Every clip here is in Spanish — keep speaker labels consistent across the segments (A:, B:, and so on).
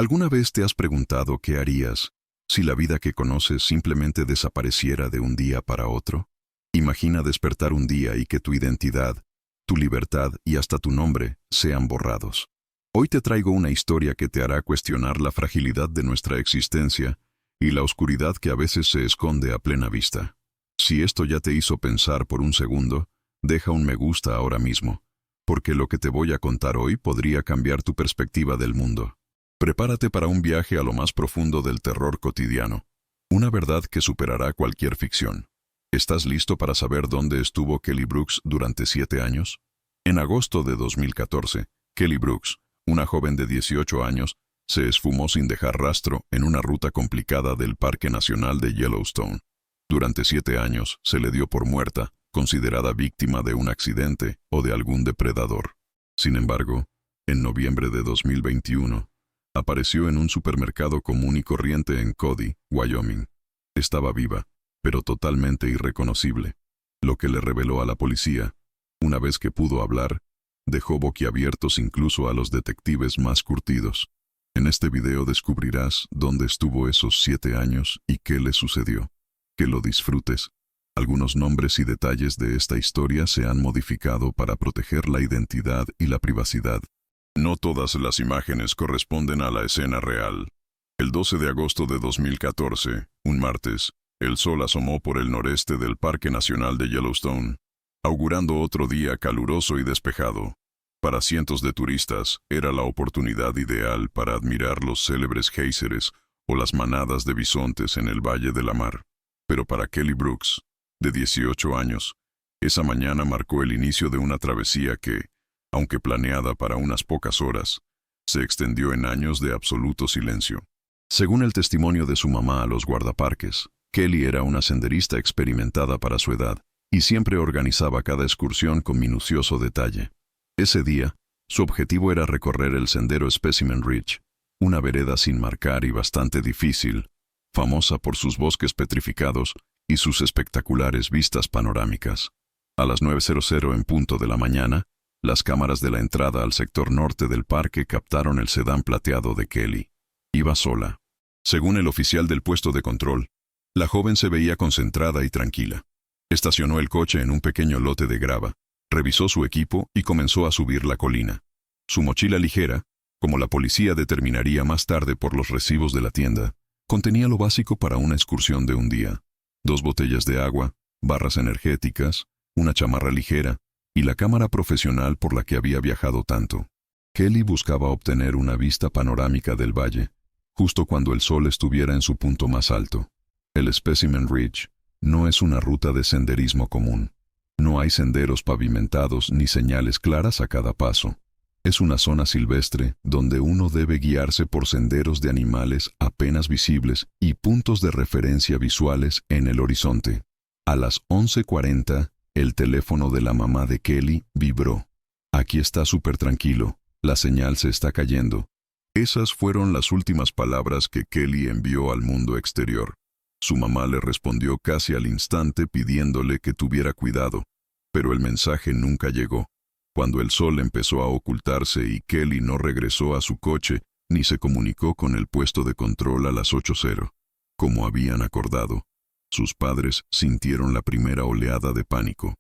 A: ¿Alguna vez te has preguntado qué harías si la vida que conoces simplemente desapareciera de un día para otro? Imagina despertar un día y que tu identidad, tu libertad y hasta tu nombre sean borrados. Hoy te traigo una historia que te hará cuestionar la fragilidad de nuestra existencia y la oscuridad que a veces se esconde a plena vista. Si esto ya te hizo pensar por un segundo, deja un me gusta ahora mismo, porque lo que te voy a contar hoy podría cambiar tu perspectiva del mundo. Prepárate para un viaje a lo más profundo del terror cotidiano, una verdad que superará cualquier ficción. ¿Estás listo para saber dónde estuvo Kelly Brooks durante 7 años? En agosto de 2014, Kelly Brooks, una joven de 18 años, se esfumó sin dejar rastro en una ruta complicada del Parque Nacional de Yellowstone. Durante 7 años se le dio por muerta, considerada víctima de un accidente o de algún depredador. Sin embargo, en noviembre de 2021, apareció en un supermercado común y corriente en Cody, Wyoming. Estaba viva, pero totalmente irreconocible, lo que le reveló a la policía. Una vez que pudo hablar, dejó boquiabiertos incluso a los detectives más curtidos. En este video descubrirás dónde estuvo esos 7 años y qué le sucedió. Que lo disfrutes. Algunos nombres y detalles de esta historia se han modificado para proteger la identidad y la privacidad. No todas las imágenes corresponden a la escena real. El 12 de agosto de 2014, un martes, el sol asomó por el noreste del Parque Nacional de Yellowstone, augurando otro día caluroso y despejado. Para cientos de turistas, era la oportunidad ideal para admirar los célebres géiseres o las manadas de bisontes en el Valle de la Mar. Pero para Kelly Brooks, de 18 años, esa mañana marcó el inicio de una travesía que, aunque planeada para unas pocas horas, se extendió en años de absoluto silencio. Según el testimonio de su mamá a los guardaparques, Kelly era una senderista experimentada para su edad y siempre organizaba cada excursión con minucioso detalle. Ese día, su objetivo era recorrer el sendero Specimen Ridge, una vereda sin marcar y bastante difícil, famosa por sus bosques petrificados y sus espectaculares vistas panorámicas. A las 9:00 en punto de la mañana, las cámaras de la entrada al sector norte del parque captaron el sedán plateado de Kelly. Iba sola. Según el oficial del puesto de control, la joven se veía concentrada y tranquila. Estacionó el coche en un pequeño lote de grava, revisó su equipo y comenzó a subir la colina. Su mochila ligera, como la policía determinaría más tarde por los recibos de la tienda, contenía lo básico para una excursión de un día: 2 botellas de agua, barras energéticas, una chamarra ligera y la cámara profesional por la que había viajado tanto. Kelly buscaba obtener una vista panorámica del valle, justo cuando el sol estuviera en su punto más alto. El Specimen Ridge no es una ruta de senderismo común. No hay senderos pavimentados ni señales claras a cada paso. Es una zona silvestre donde uno debe guiarse por senderos de animales apenas visibles y puntos de referencia visuales en el horizonte. A las 11:40, el teléfono de la mamá de Kelly vibró. «Aquí está súper tranquilo, la señal se está cayendo». Esas fueron las últimas palabras que Kelly envió al mundo exterior. Su mamá le respondió casi al instante pidiéndole que tuviera cuidado, pero el mensaje nunca llegó. Cuando el sol empezó a ocultarse y Kelly no regresó a su coche ni se comunicó con el puesto de control a las 8:00, como habían acordado, sus padres sintieron la primera oleada de pánico.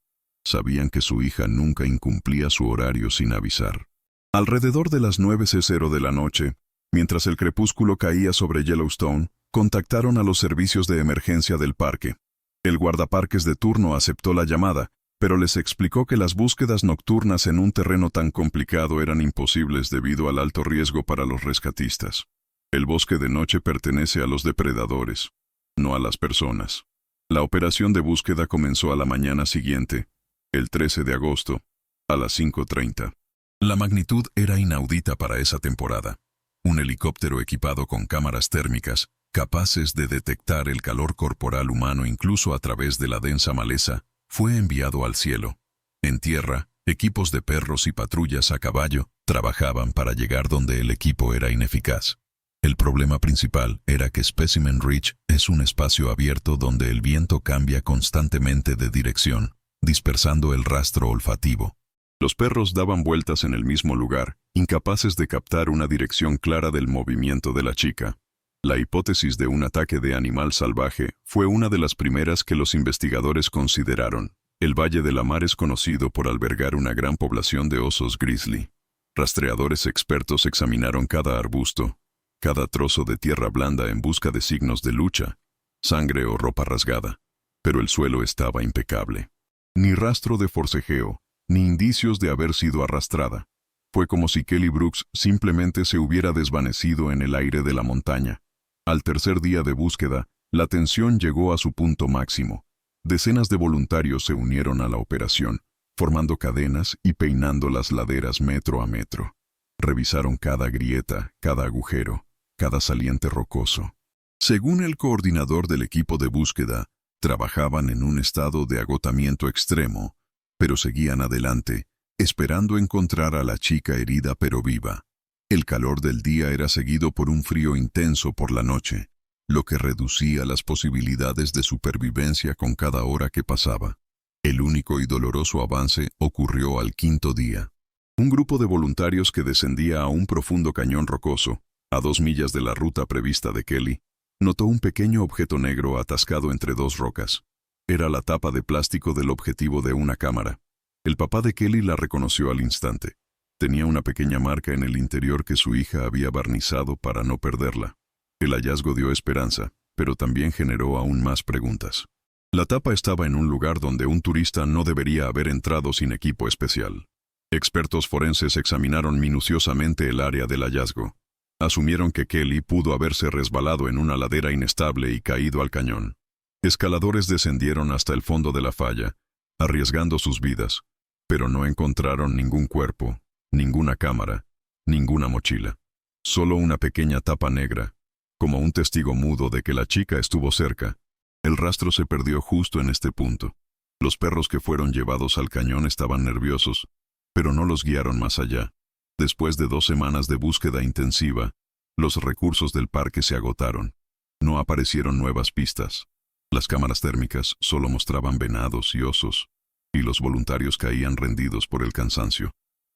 A: Sabían que su hija nunca incumplía su horario sin avisar. Alrededor de las 9:00 de la noche, mientras el crepúsculo caía sobre Yellowstone, contactaron a los servicios de emergencia del parque. El guardaparques de turno aceptó la llamada, pero les explicó que las búsquedas nocturnas en un terreno tan complicado eran imposibles debido al alto riesgo para los rescatistas. El bosque de noche pertenece a los depredadores, no a las personas. La operación de búsqueda comenzó a la mañana siguiente, el 13 de agosto, a las 5:30. La magnitud era inaudita para esa temporada. Un helicóptero equipado con cámaras térmicas, capaces de detectar el calor corporal humano incluso a través de la densa maleza, fue enviado al cielo. En tierra, equipos de perros y patrullas a caballo trabajaban para llegar donde el equipo era ineficaz. El problema principal era que Specimen Ridge es un espacio abierto donde el viento cambia constantemente de dirección, dispersando el rastro olfativo. Los perros daban vueltas en el mismo lugar, incapaces de captar una dirección clara del movimiento de la chica. La hipótesis de un ataque de animal salvaje fue una de las primeras que los investigadores consideraron. El Valle de la Mar es conocido por albergar una gran población de osos grizzly. Rastreadores expertos examinaron cada arbusto, cada trozo de tierra blanda en busca de signos de lucha, sangre o ropa rasgada, pero el suelo estaba impecable. Ni rastro de forcejeo, ni indicios de haber sido arrastrada. Fue como si Kelly Brooks simplemente se hubiera desvanecido en el aire de la montaña. Al tercer día de búsqueda, la tensión llegó a su punto máximo. Decenas de voluntarios se unieron a la operación, formando cadenas y peinando las laderas metro a metro. Revisaron cada grieta, cada agujero, cada saliente rocoso. Según el coordinador del equipo de búsqueda, trabajaban en un estado de agotamiento extremo, pero seguían adelante, esperando encontrar a la chica herida pero viva. El calor del día era seguido por un frío intenso por la noche, lo que reducía las posibilidades de supervivencia con cada hora que pasaba. El único y doloroso avance ocurrió al quinto día. Un grupo de voluntarios que descendía a un profundo cañón rocoso, a 2 millas de la ruta prevista de Kelly, notó un pequeño objeto negro atascado entre 2 rocas. Era la tapa de plástico del objetivo de una cámara. El papá de Kelly la reconoció al instante. Tenía una pequeña marca en el interior que su hija había barnizado para no perderla. El hallazgo dio esperanza, pero también generó aún más preguntas. La tapa estaba en un lugar donde un turista no debería haber entrado sin equipo especial. Expertos forenses examinaron minuciosamente el área del hallazgo. Asumieron que Kelly pudo haberse resbalado en una ladera inestable y caído al cañón. Escaladores descendieron hasta el fondo de la falla, arriesgando sus vidas, pero no encontraron ningún cuerpo, ninguna cámara, ninguna mochila. Solo una pequeña tapa negra, como un testigo mudo de que la chica estuvo cerca. El rastro se perdió justo en este punto. Los perros que fueron llevados al cañón estaban nerviosos, pero no los guiaron más allá. Después de 2 semanas de búsqueda intensiva, los recursos del parque se agotaron. No aparecieron nuevas pistas. Las cámaras térmicas solo mostraban venados y osos, y los voluntarios caían rendidos por el cansancio.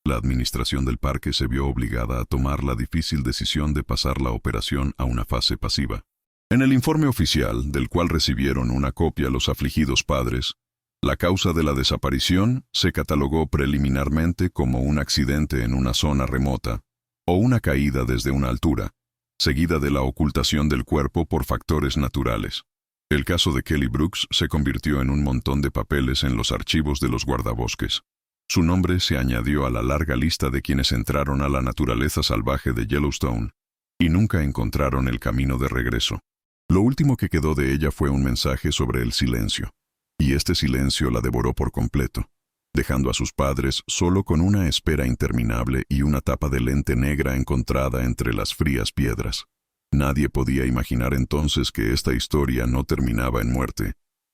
A: La administración del parque se vio obligada a tomar la difícil decisión de pasar la operación a una fase pasiva. En el informe oficial, del cual recibieron una copia los afligidos padres, la causa de la desaparición se catalogó preliminarmente como un accidente en una zona remota, o una caída desde una altura, seguida de la ocultación del cuerpo por factores naturales. El caso de Kelly Brooks se convirtió en un montón de papeles en los archivos de los guardabosques. Su nombre se añadió a la larga lista de quienes entraron a la naturaleza salvaje de Yellowstone y nunca encontraron el camino de regreso. Lo último que quedó de ella fue un mensaje sobre el silencio, y este silencio la devoró por completo, dejando a sus padres solo con una espera interminable y una tapa de lente negra encontrada entre las frías piedras. Nadie podía imaginar entonces que esta historia no terminaba en muerte,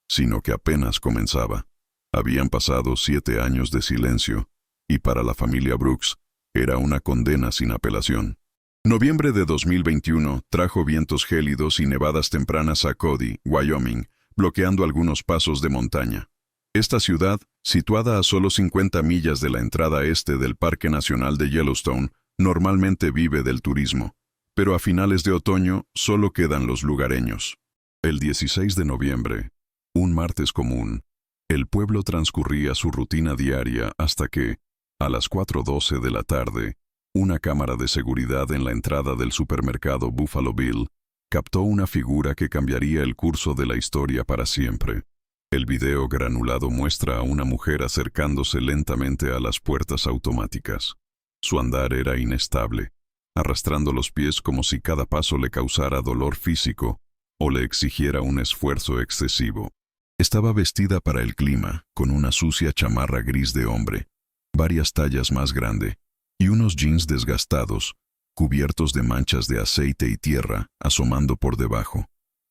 A: sino que apenas comenzaba. Habían pasado 7 años de silencio, y para la familia Brooks era una condena sin apelación. Noviembre de 2021 trajo vientos gélidos y nevadas tempranas a Cody, Wyoming, bloqueando algunos pasos de montaña. Esta ciudad, situada a solo 50 millas de la entrada este del Parque Nacional de Yellowstone, normalmente vive del turismo, pero a finales de otoño solo quedan los lugareños. El 16 de noviembre, un martes común, el pueblo transcurría su rutina diaria hasta que, a las 4:12 de la tarde, una cámara de seguridad en la entrada del supermercado Buffalo Bill captó una figura que cambiaría el curso de la historia para siempre. El video granulado muestra a una mujer acercándose lentamente a las puertas automáticas. Su andar era inestable, arrastrando los pies como si cada paso le causara dolor físico o le exigiera un esfuerzo excesivo. Estaba vestida para el clima, con una sucia chamarra gris de hombre, varias tallas más grande, y unos jeans desgastados, cubiertos de manchas de aceite y tierra, asomando por debajo.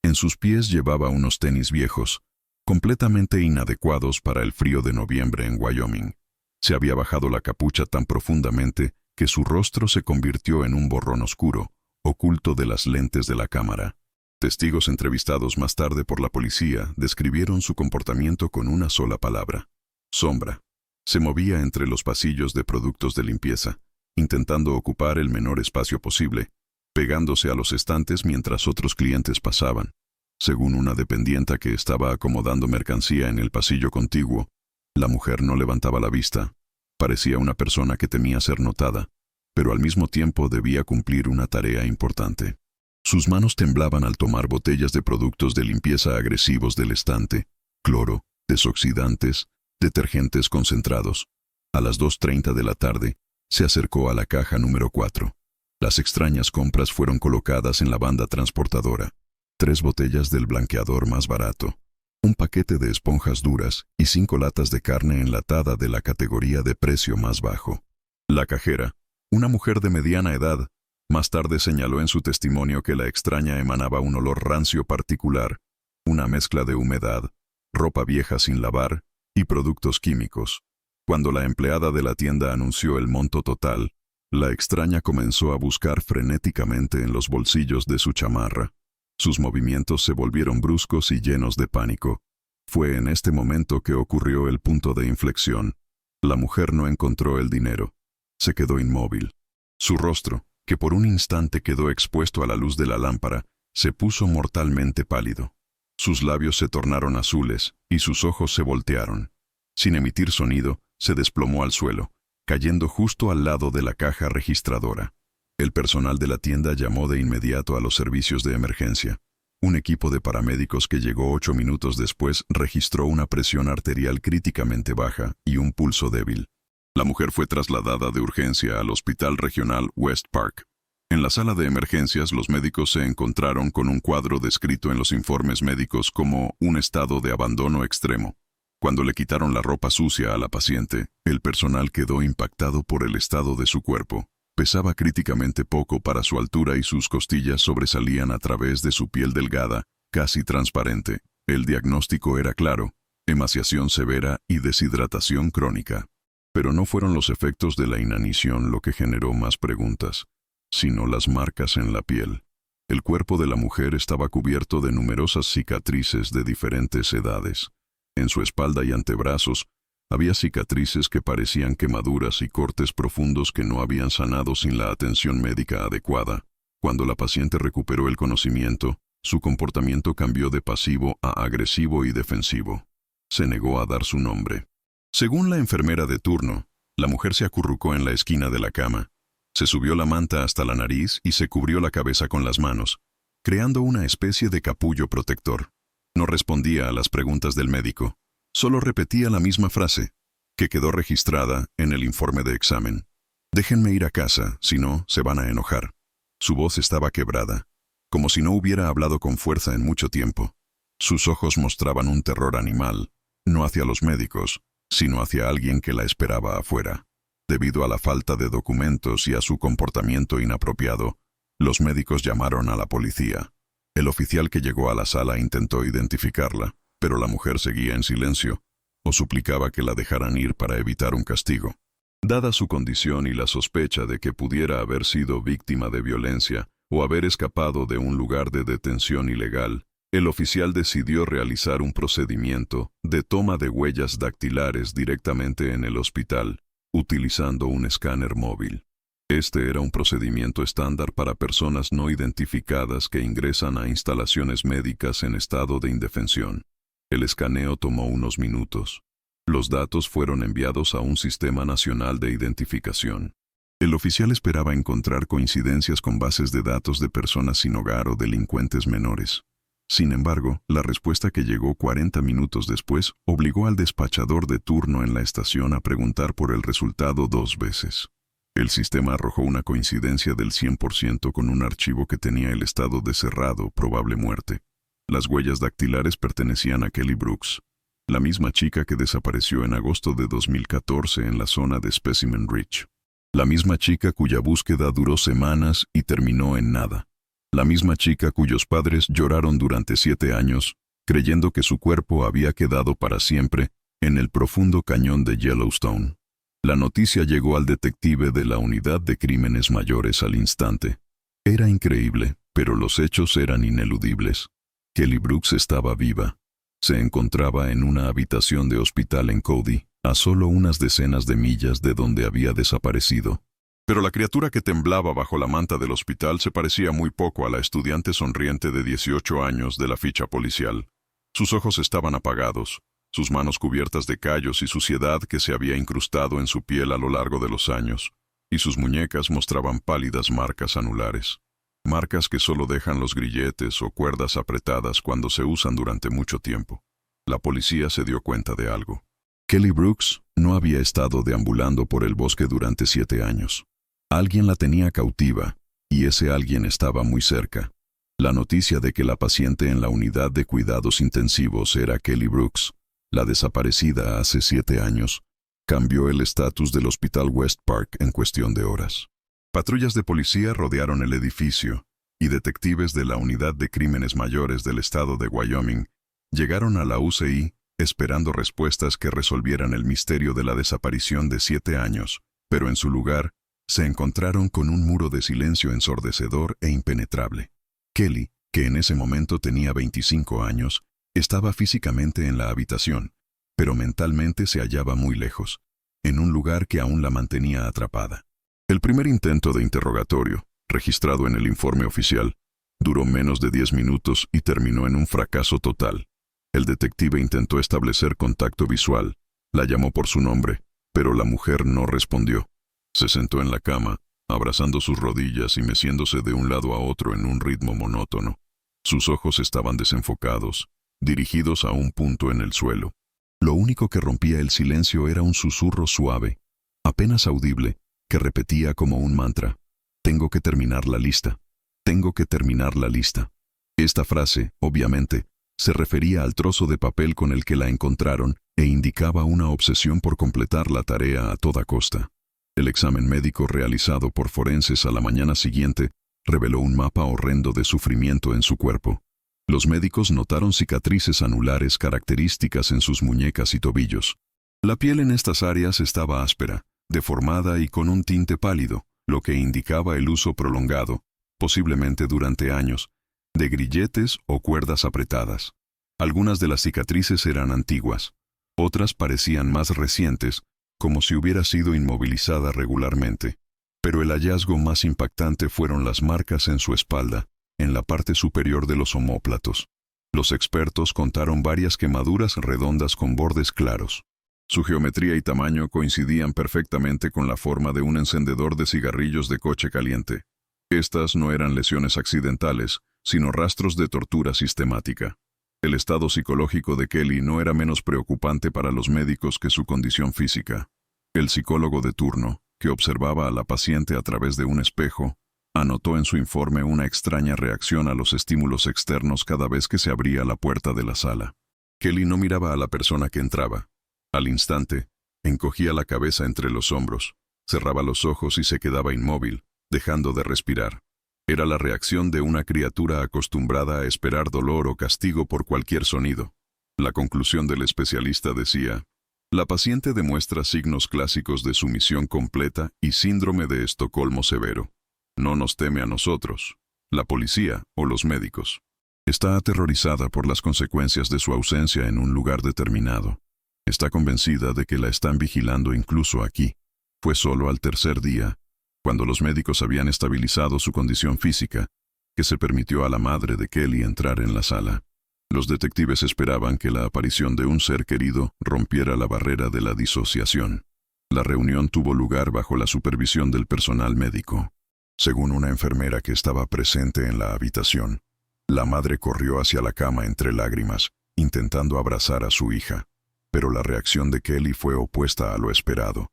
A: En sus pies llevaba unos tenis viejos, completamente inadecuados para el frío de noviembre en Wyoming. Se había bajado la capucha tan profundamente que su rostro se convirtió en un borrón oscuro, oculto de las lentes de la cámara. Testigos entrevistados más tarde por la policía describieron su comportamiento con una sola palabra: sombra. Se movía entre los pasillos de productos de limpieza, intentando ocupar el menor espacio posible, pegándose a los estantes mientras otros clientes pasaban. Según una dependienta que estaba acomodando mercancía en el pasillo contiguo, la mujer no levantaba la vista. Parecía una persona que temía ser notada, pero al mismo tiempo debía cumplir una tarea importante. Sus manos temblaban al tomar botellas de productos de limpieza agresivos del estante, cloro, desoxidantes, detergentes concentrados. A las 2:30 de la tarde, se acercó a la caja número 4. Las extrañas compras fueron colocadas en la banda transportadora. 3 botellas del blanqueador más barato, un paquete de esponjas duras y 5 latas de carne enlatada de la categoría de precio más bajo. La cajera, una mujer de mediana edad, más tarde señaló en su testimonio que la extraña emanaba un olor rancio particular, una mezcla de humedad, ropa vieja sin lavar y productos químicos. Cuando la empleada de la tienda anunció el monto total, la extraña comenzó a buscar frenéticamente en los bolsillos de su chamarra. Sus movimientos se volvieron bruscos y llenos de pánico. Fue en este momento que ocurrió el punto de inflexión. La mujer no encontró el dinero. Se quedó inmóvil. Su rostro, que por un instante quedó expuesto a la luz de la lámpara, se puso mortalmente pálido. Sus labios se tornaron azules y sus ojos se voltearon. Sin emitir sonido, se desplomó al suelo, cayendo justo al lado de la caja registradora. El personal de la tienda llamó de inmediato a los servicios de emergencia. Un equipo de paramédicos que llegó 8 minutos después registró una presión arterial críticamente baja y un pulso débil. La mujer fue trasladada de urgencia al Hospital Regional West Park. En la sala de emergencias, los médicos se encontraron con un cuadro descrito en los informes médicos como un estado de abandono extremo. Cuando le quitaron la ropa sucia a la paciente, el personal quedó impactado por el estado de su cuerpo. Pesaba críticamente poco para su altura y sus costillas sobresalían a través de su piel delgada, casi transparente. El diagnóstico era claro: emaciación severa y deshidratación crónica. Pero no fueron los efectos de la inanición lo que generó más preguntas, sino las marcas en la piel. El cuerpo de la mujer estaba cubierto de numerosas cicatrices de diferentes edades. En su espalda y antebrazos había cicatrices que parecían quemaduras y cortes profundos que no habían sanado sin la atención médica adecuada. Cuando la paciente recuperó el conocimiento, su comportamiento cambió de pasivo a agresivo y defensivo. Se negó a dar su nombre. Según la enfermera de turno, la mujer se acurrucó en la esquina de la cama. Se subió la manta hasta la nariz y se cubrió la cabeza con las manos, creando una especie de capullo protector. No respondía a las preguntas del médico. Solo repetía la misma frase, que quedó registrada en el informe de examen. «Déjenme ir a casa, si no, se van a enojar». Su voz estaba quebrada, como si no hubiera hablado con fuerza en mucho tiempo. Sus ojos mostraban un terror animal, no hacia los médicos, sino hacia alguien que la esperaba afuera. Debido a la falta de documentos y a su comportamiento inapropiado, los médicos llamaron a la policía. El oficial que llegó a la sala intentó identificarla, pero la mujer seguía en silencio, o suplicaba que la dejaran ir para evitar un castigo. Dada su condición y la sospecha de que pudiera haber sido víctima de violencia o haber escapado de un lugar de detención ilegal, el oficial decidió realizar un procedimiento de toma de huellas dactilares directamente en el hospital, utilizando un escáner móvil. Este era un procedimiento estándar para personas no identificadas que ingresan a instalaciones médicas en estado de indefensión. El escaneo tomó unos minutos. Los datos fueron enviados a un sistema nacional de identificación. El oficial esperaba encontrar coincidencias con bases de datos de personas sin hogar o delincuentes menores. Sin embargo, la respuesta que llegó 40 minutos después obligó al despachador de turno en la estación a preguntar por el resultado 2 veces. El sistema arrojó una coincidencia del 100% con un archivo que tenía el estado de cerrado, probable muerte. Las huellas dactilares pertenecían a Kelly Brooks, la misma chica que desapareció en agosto de 2014 en la zona de Specimen Ridge. La misma chica cuya búsqueda duró semanas y terminó en nada. La misma chica cuyos padres lloraron durante 7 años, creyendo que su cuerpo había quedado para siempre en el profundo cañón de Yellowstone. La noticia llegó al detective de la Unidad de Crímenes Mayores al instante. Era increíble, pero los hechos eran ineludibles. Kelly Brooks estaba viva. Se encontraba en una habitación de hospital en Cody, a solo unas decenas de millas de donde había desaparecido. Pero la criatura que temblaba bajo la manta del hospital se parecía muy poco a la estudiante sonriente de 18 años de la ficha policial. Sus ojos estaban apagados, sus manos cubiertas de callos y suciedad que se había incrustado en su piel a lo largo de los años, y sus muñecas mostraban pálidas marcas anulares. Marcas que solo dejan los grilletes o cuerdas apretadas cuando se usan durante mucho tiempo. La policía se dio cuenta de algo. Kelly Brooks no había estado deambulando por el bosque durante 7 años. Alguien la tenía cautiva, y ese alguien estaba muy cerca. La noticia de que la paciente en la unidad de cuidados intensivos era Kelly Brooks, la desaparecida hace 7 años, cambió el estatus del Hospital West Park en cuestión de horas. Patrullas de policía rodearon el edificio, y detectives de la Unidad de Crímenes Mayores del estado de Wyoming llegaron a la UCI esperando respuestas que resolvieran el misterio de la desaparición de 7 años, pero en su lugar se encontraron con un muro de silencio ensordecedor e impenetrable. Kelly, que en ese momento tenía 25 años, estaba físicamente en la habitación, pero mentalmente se hallaba muy lejos, en un lugar que aún la mantenía atrapada. El primer intento de interrogatorio, registrado en el informe oficial, duró menos de 10 minutos y terminó en un fracaso total. El detective intentó establecer contacto visual, la llamó por su nombre, pero la mujer no respondió. Se sentó en la cama, abrazando sus rodillas y meciéndose de un lado a otro en un ritmo monótono. Sus ojos estaban desenfocados, dirigidos a un punto en el suelo. Lo único que rompía el silencio era un susurro suave, apenas audible, que repetía como un mantra: «Tengo que terminar la lista. Tengo que terminar la lista». Esta frase, obviamente, se refería al trozo de papel con el que la encontraron e indicaba una obsesión por completar la tarea a toda costa. El examen médico realizado por forenses a la mañana siguiente reveló un mapa horrendo de sufrimiento en su cuerpo. Los médicos notaron cicatrices anulares características en sus muñecas y tobillos. La piel en estas áreas estaba áspera, deformada y con un tinte pálido, lo que indicaba el uso prolongado, posiblemente durante años, de grilletes o cuerdas apretadas. Algunas de las cicatrices eran antiguas, otras parecían más recientes, como si hubiera sido inmovilizada regularmente. Pero el hallazgo más impactante fueron las marcas en su espalda, en la parte superior de los omóplatos. Los expertos contaron varias quemaduras redondas con bordes claros. Su geometría y tamaño coincidían perfectamente con la forma de un encendedor de cigarrillos de coche caliente. Estas no eran lesiones accidentales, sino rastros de tortura sistemática. El estado psicológico de Kelly no era menos preocupante para los médicos que su condición física. El psicólogo de turno, que observaba a la paciente a través de un espejo, anotó en su informe una extraña reacción a los estímulos externos cada vez que se abría la puerta de la sala. Kelly no miraba a la persona que entraba. Al instante, encogía la cabeza entre los hombros, cerraba los ojos y se quedaba inmóvil, dejando de respirar. Era la reacción de una criatura acostumbrada a esperar dolor o castigo por cualquier sonido. La conclusión del especialista decía: la paciente demuestra signos clásicos de sumisión completa y síndrome de Estocolmo severo. No nos teme a nosotros, la policía o los médicos. Está aterrorizada por las consecuencias de su ausencia en un lugar determinado. Está convencida de que la están vigilando incluso aquí. Fue solo al tercer día, cuando los médicos habían estabilizado su condición física, que se permitió a la madre de Kelly entrar en la sala. Los detectives esperaban que la aparición de un ser querido rompiera la barrera de la disociación. La reunión tuvo lugar bajo la supervisión del personal médico. Según una enfermera que estaba presente en la habitación, la madre corrió hacia la cama entre lágrimas, intentando abrazar a su hija. Pero la reacción de Kelly fue opuesta a lo esperado.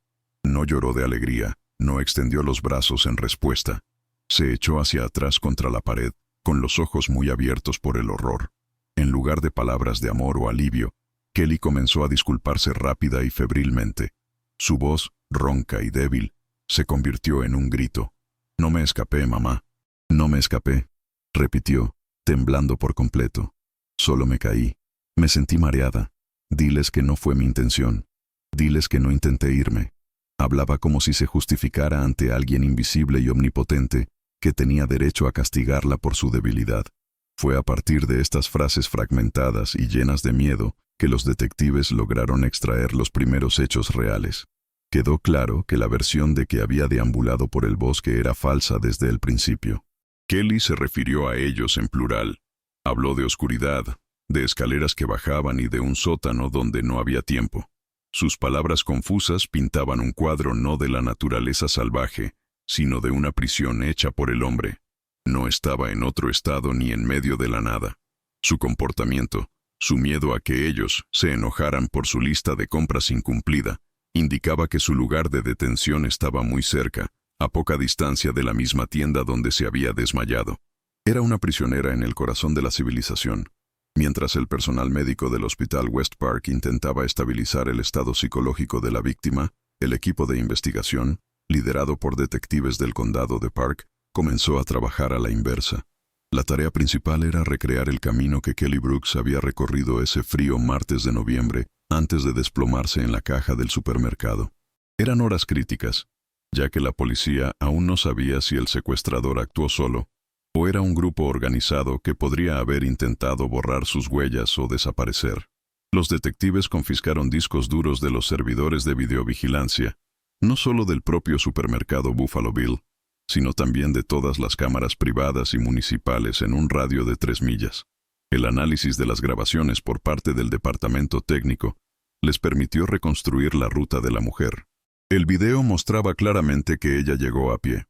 A: No lloró de alegría, no extendió los brazos en respuesta. Se echó hacia atrás contra la pared, con los ojos muy abiertos por el horror. En lugar de palabras de amor o alivio, Kelly comenzó a disculparse rápida y febrilmente. Su voz, ronca y débil, se convirtió en un grito. «No me escapé, mamá. No me escapé», repitió, temblando por completo. «Solo me caí. Me sentí mareada. Diles que no fue mi intención. Diles que no intenté irme». Hablaba como si se justificara ante alguien invisible y omnipotente que tenía derecho a castigarla por su debilidad. Fue a partir de estas frases fragmentadas y llenas de miedo que los detectives lograron extraer los primeros hechos reales. Quedó claro que la versión de que había deambulado por el bosque era falsa desde el principio. Kelly se refirió a ellos en plural. Habló de oscuridad, de escaleras que bajaban y de un sótano donde no había tiempo. Sus palabras confusas pintaban un cuadro no de la naturaleza salvaje, sino de una prisión hecha por el hombre. No estaba en otro estado ni en medio de la nada. Su comportamiento, su miedo a que ellos se enojaran por su lista de compras incumplida, indicaba que su lugar de detención estaba muy cerca, a poca distancia de la misma tienda donde se había desmayado. Era una prisionera en el corazón de la civilización. Mientras el personal médico del Hospital West Park intentaba estabilizar el estado psicológico de la víctima, el equipo de investigación, liderado por detectives del condado de Park, comenzó a trabajar a la inversa. La tarea principal era recrear el camino que Kelly Brooks había recorrido ese frío martes de noviembre antes de desplomarse en la caja del supermercado. Eran horas críticas, ya que la policía aún no sabía si el secuestrador actuó solo o era un grupo organizado que podría haber intentado borrar sus huellas o desaparecer. Los detectives confiscaron discos duros de los servidores de videovigilancia, no solo del propio supermercado Buffalo Bill, sino también de todas las cámaras privadas y municipales en un radio de 3 millas. El análisis de las grabaciones por parte del departamento técnico les permitió reconstruir la ruta de la mujer. El video mostraba claramente que ella llegó a pie.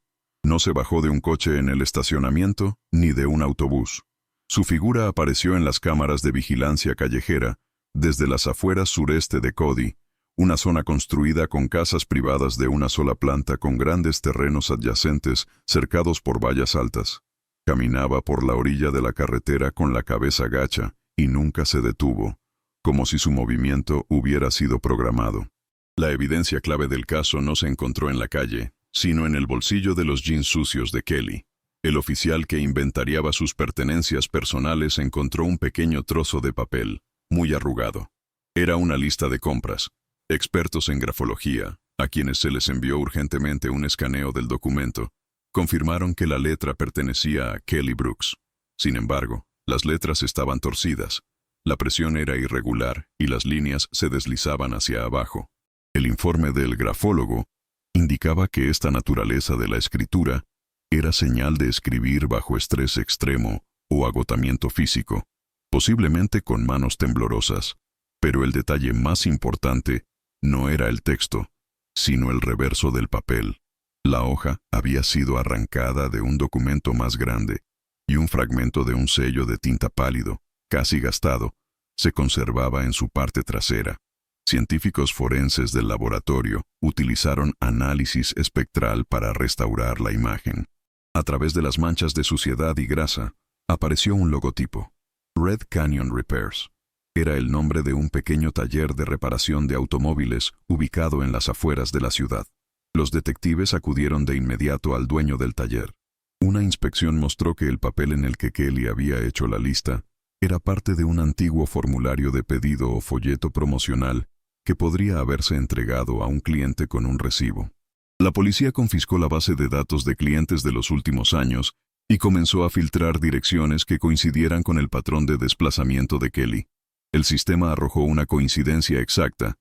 A: No se bajó de un coche en el estacionamiento ni de un autobús. Su figura apareció en las cámaras de vigilancia callejera desde las afueras sureste de Cody, una zona construida con casas privadas de una sola planta con grandes terrenos adyacentes cercados por vallas altas. Caminaba por la orilla de la carretera con la cabeza gacha y nunca se detuvo, como si su movimiento hubiera sido programado. La evidencia clave del caso no se encontró en la calle, sino en el bolsillo de los jeans sucios de Kelly. El oficial que inventariaba sus pertenencias personales encontró un pequeño trozo de papel, muy arrugado. Era una lista de compras. Expertos en grafología, a quienes se les envió urgentemente un escaneo del documento, confirmaron que la letra pertenecía a Kelly Brooks. Sin embargo, las letras estaban torcidas, la presión era irregular y las líneas se deslizaban hacia abajo. El informe del grafólogo indicaba que esta naturaleza de la escritura era señal de escribir bajo estrés extremo o agotamiento físico, posiblemente con manos temblorosas. Pero el detalle más importante no era el texto, sino el reverso del papel. La hoja había sido arrancada de un documento más grande, y un fragmento de un sello de tinta pálido, casi gastado, se conservaba en su parte trasera. Científicos forenses del laboratorio utilizaron análisis espectral para restaurar la imagen. A través de las manchas de suciedad y grasa, apareció un logotipo: Red Canyon Repairs. Era el nombre de un pequeño taller de reparación de automóviles ubicado en las afueras de la ciudad. Los detectives acudieron de inmediato al dueño del taller. Una inspección mostró que el papel en el que Kelly había hecho la lista era parte de un antiguo formulario de pedido o folleto promocional que podría haberse entregado a un cliente con un recibo. La policía confiscó la base de datos de clientes de los últimos años y comenzó a filtrar direcciones que coincidieran con el patrón de desplazamiento de Kelly. El sistema arrojó una coincidencia exacta.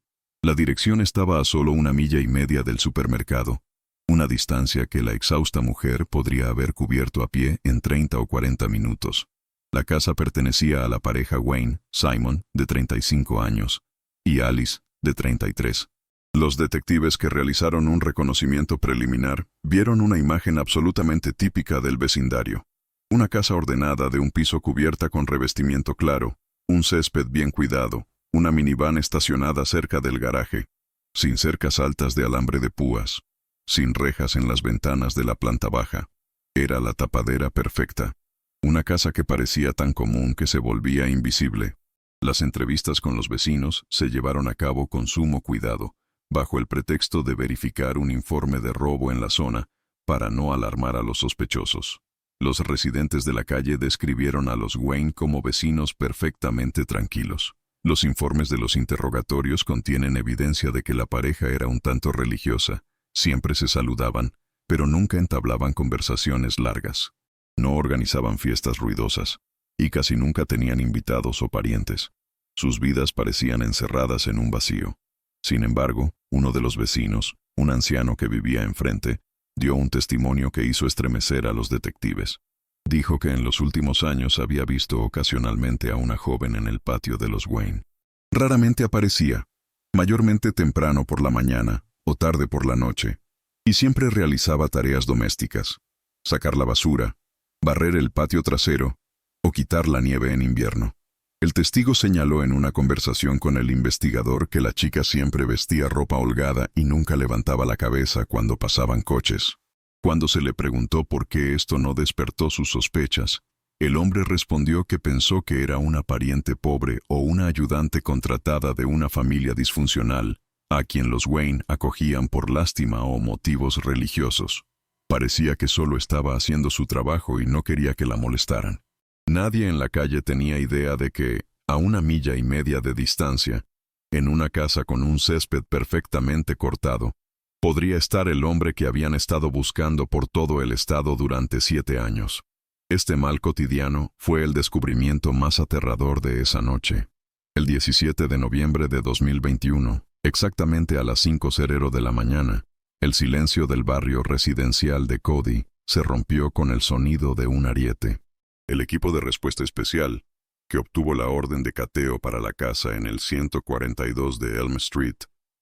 A: La dirección estaba a solo 1,5 millas del supermercado, una distancia que la exhausta mujer podría haber cubierto a pie en 30 o 40 minutos. La casa pertenecía a la pareja Wayne, Simon, de 35 años, y Alice, de 33. Los detectives que realizaron un reconocimiento preliminar vieron una imagen absolutamente típica del vecindario. Una casa ordenada de un piso cubierta con revestimiento claro, un césped bien cuidado, una minivan estacionada cerca del garaje, sin cercas altas de alambre de púas, sin rejas en las ventanas de la planta baja. Era la tapadera perfecta. Una casa que parecía tan común que se volvía invisible. Las entrevistas con los vecinos se llevaron a cabo con sumo cuidado, bajo el pretexto de verificar un informe de robo en la zona, para no alarmar a los sospechosos. Los residentes de la calle describieron a los Wayne como vecinos perfectamente tranquilos. Los informes de los interrogatorios contienen evidencia de que la pareja era un tanto religiosa. Siempre se saludaban, pero nunca entablaban conversaciones largas. No organizaban fiestas ruidosas, y casi nunca tenían invitados o parientes. Sus vidas parecían encerradas en un vacío. Sin embargo, uno de los vecinos, un anciano que vivía enfrente, dio un testimonio que hizo estremecer a los detectives. Dijo que en los últimos años había visto ocasionalmente a una joven en el patio de los Wayne. Raramente aparecía, mayormente temprano por la mañana o tarde por la noche, y siempre realizaba tareas domésticas: sacar la basura, barrer el patio trasero o quitar la nieve en invierno. El testigo señaló en una conversación con el investigador que la chica siempre vestía ropa holgada y nunca levantaba la cabeza cuando pasaban coches. Cuando se le preguntó por qué esto no despertó sus sospechas, el hombre respondió que pensó que era una pariente pobre o una ayudante contratada de una familia disfuncional, a quien los Wayne acogían por lástima o motivos religiosos. Parecía que solo estaba haciendo su trabajo y no quería que la molestaran. Nadie en la calle tenía idea de que, a 1,5 millas de distancia, en una casa con un césped perfectamente cortado, podría estar el hombre que habían estado buscando por todo el estado durante 7 años. Este mal cotidiano fue el descubrimiento más aterrador de esa noche. El 17 de noviembre de 2021, exactamente a las 5:00 de la mañana, el silencio del barrio residencial de Cody se rompió con el sonido de un ariete. El equipo de respuesta especial, que obtuvo la orden de cateo para la casa en el 142 de Elm Street,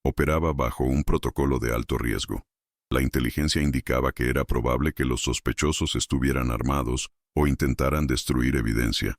A: operaba bajo un protocolo de alto riesgo. La inteligencia indicaba que era probable que los sospechosos estuvieran armados o intentaran destruir evidencia.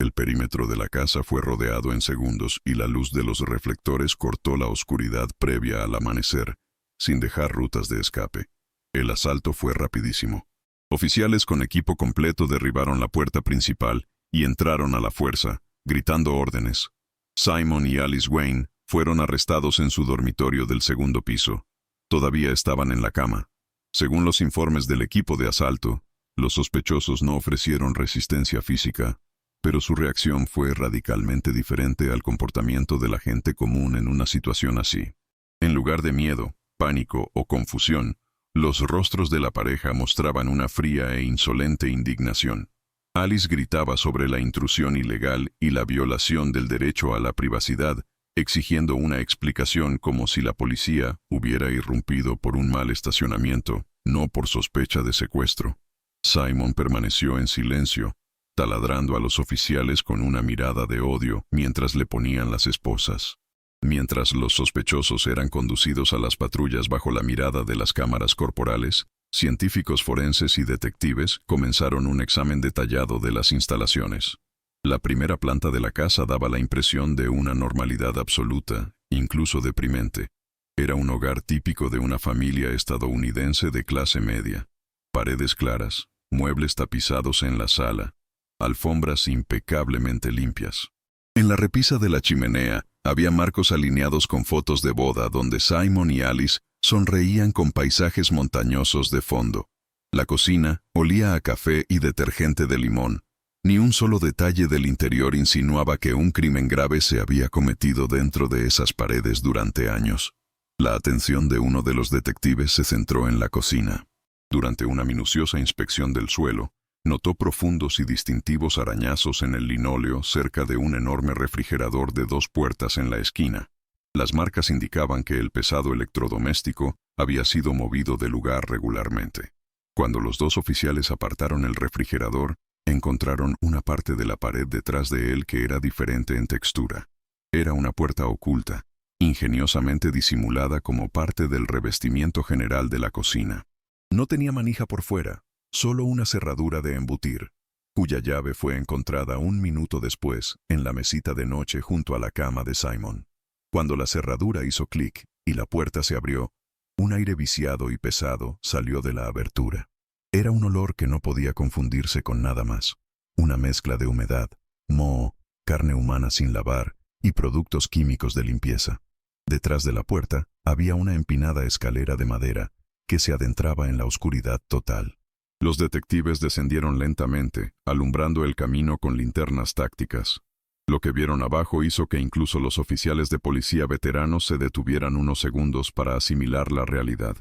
A: El perímetro de la casa fue rodeado en segundos y la luz de los reflectores cortó la oscuridad previa al amanecer, sin dejar rutas de escape. El asalto fue rapidísimo. Oficiales con equipo completo derribaron la puerta principal y entraron a la fuerza, gritando órdenes. Simon y Alice Wayne fueron arrestados en su dormitorio del segundo piso. Todavía estaban en la cama. Según los informes del equipo de asalto, los sospechosos no ofrecieron resistencia física, pero su reacción fue radicalmente diferente al comportamiento de la gente común en una situación así. En lugar de miedo, pánico o confusión, los rostros de la pareja mostraban una fría e insolente indignación. Alice gritaba sobre la intrusión ilegal y la violación del derecho a la privacidad, exigiendo una explicación como si la policía hubiera irrumpido por un mal estacionamiento, no por sospecha de secuestro. Simon permaneció en silencio, taladrando a los oficiales con una mirada de odio mientras le ponían las esposas. Mientras los sospechosos eran conducidos a las patrullas bajo la mirada de las cámaras corporales, científicos forenses y detectives comenzaron un examen detallado de las instalaciones. La primera planta de la casa daba la impresión de una normalidad absoluta, incluso deprimente. Era un hogar típico de una familia estadounidense de clase media. Paredes claras, muebles tapizados en la sala, alfombras impecablemente limpias. En la repisa de la chimenea había marcos alineados con fotos de boda donde Simon y Alice sonreían con paisajes montañosos de fondo. La cocina olía a café y detergente de limón. Ni un solo detalle del interior insinuaba que un crimen grave se había cometido dentro de esas paredes durante años. La atención de uno de los detectives se centró en la cocina. Durante una minuciosa inspección del suelo, notó profundos y distintivos arañazos en el linóleo cerca de un enorme refrigerador de 2 puertas en la esquina. Las marcas indicaban que el pesado electrodoméstico había sido movido del lugar regularmente. Cuando los 2 oficiales apartaron el refrigerador, encontraron una parte de la pared detrás de él que era diferente en textura. Era una puerta oculta, ingeniosamente disimulada como parte del revestimiento general de la cocina. No tenía manija por fuera, solo una cerradura de embutir, cuya llave fue encontrada 1 minuto después en la mesita de noche junto a la cama de Simon. Cuando la cerradura hizo clic y la puerta se abrió, un aire viciado y pesado salió de la abertura. Era un olor que no podía confundirse con nada más. Una mezcla de humedad, moho, carne humana sin lavar y productos químicos de limpieza. Detrás de la puerta había una empinada escalera de madera que se adentraba en la oscuridad total. Los detectives descendieron lentamente, alumbrando el camino con linternas tácticas. Lo que vieron abajo hizo que incluso los oficiales de policía veteranos se detuvieran unos segundos para asimilar la realidad.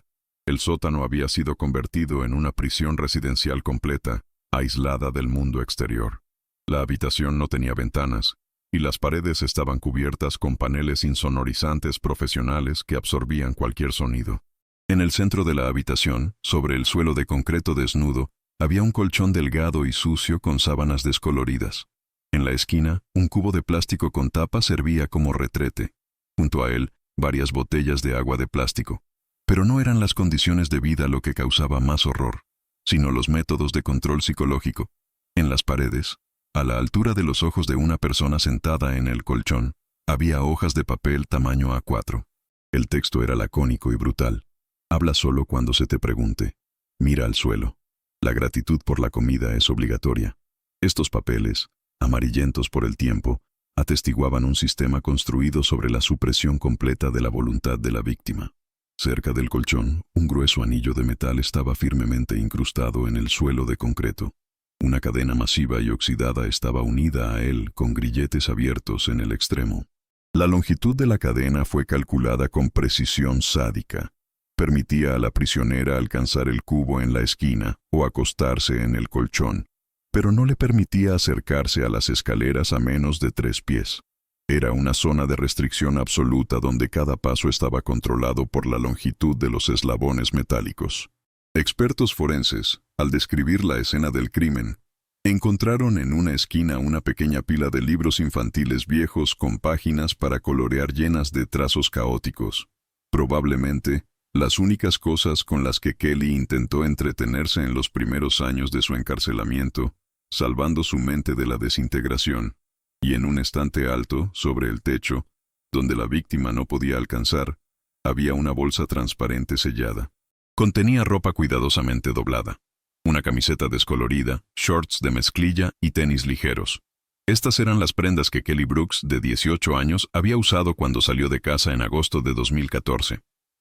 A: El sótano había sido convertido en una prisión residencial completa, aislada del mundo exterior. La habitación no tenía ventanas, y las paredes estaban cubiertas con paneles insonorizantes profesionales que absorbían cualquier sonido. En el centro de la habitación, sobre el suelo de concreto desnudo, había un colchón delgado y sucio con sábanas descoloridas. En la esquina, un cubo de plástico con tapa servía como retrete. Junto a él, varias botellas de agua de plástico. Pero no eran las condiciones de vida lo que causaba más horror, sino los métodos de control psicológico. En las paredes, a la altura de los ojos de una persona sentada en el colchón, había hojas de papel tamaño A4. El texto era lacónico y brutal. Habla solo cuando se te pregunte. Mira al suelo. La gratitud por la comida es obligatoria. Estos papeles, amarillentos por el tiempo, atestiguaban un sistema construido sobre la supresión completa de la voluntad de la víctima. Cerca del colchón, un grueso anillo de metal estaba firmemente incrustado en el suelo de concreto. Una cadena masiva y oxidada estaba unida a él con grilletes abiertos en el extremo. La longitud de la cadena fue calculada con precisión sádica. Permitía a la prisionera alcanzar el cubo en la esquina o acostarse en el colchón, pero no le permitía acercarse a las escaleras a menos de 3 pies. Era una zona de restricción absoluta donde cada paso estaba controlado por la longitud de los eslabones metálicos. Expertos forenses, al describir la escena del crimen, encontraron en una esquina una pequeña pila de libros infantiles viejos con páginas para colorear llenas de trazos caóticos. Probablemente, las únicas cosas con las que Kelly intentó entretenerse en los primeros años de su encarcelamiento, salvando su mente de la desintegración, y en un estante alto, sobre el techo, donde la víctima no podía alcanzar, había una bolsa transparente sellada. Contenía ropa cuidadosamente doblada, una camiseta descolorida, shorts de mezclilla y tenis ligeros. Estas eran las prendas que Kelly Brooks, de 18 años, había usado cuando salió de casa en agosto de 2014.